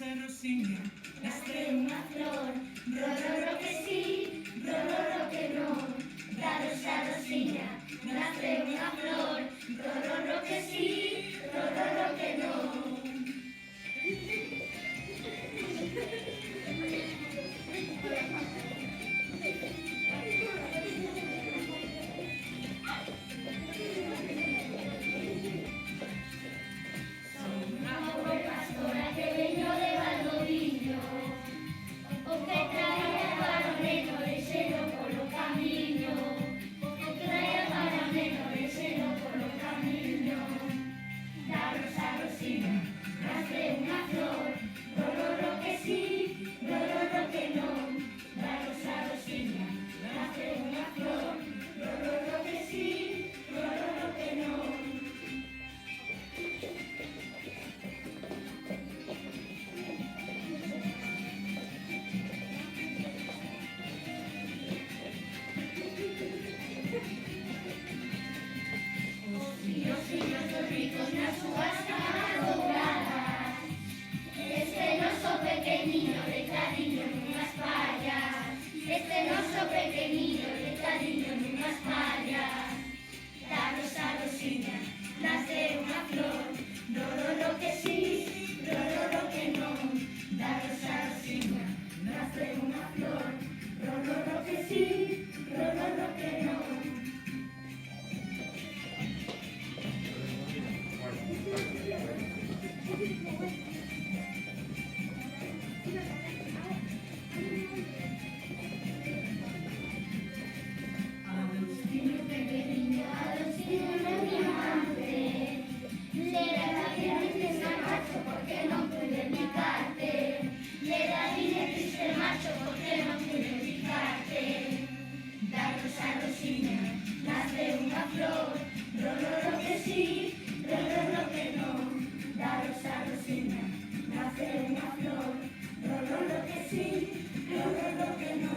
nace Rosiña, nace una flor, ro, que sí, ro, que no, la rosa Rosiña, nace una flor, ro, que sí, ro, que no. Soy una pobre pastora que venió de Valdoviño, o que traía caramelo de seno por los caminos, o que traía caramelo de seno por los caminos. La rosa Rosiña, nace una flor, ro, que sí, ro, que no. La rosa Rosiña, nace una flor, ro, que sí, ro, que no. Os ricos nas súas camas douradas, este noso pequeniño de cariño nunhas pallas, este noso pequeniño de cariño nunhas pallas. La rosa Rosiña, nace unha flor, ro, que sí, ro, que non. La rosa Rosiña, nace unha flor, ro, que sí, ro, que non. Agustín pequeño, Agustín era mi amante, le daría triste macho porque no pude picarte, le daría triste macho porque no pude picarte. La rosa Rosiña, nace una flor, ro, que sí, ro, que no. La rosa Rosiña, nace una flor, ro, que sí, ro, que no.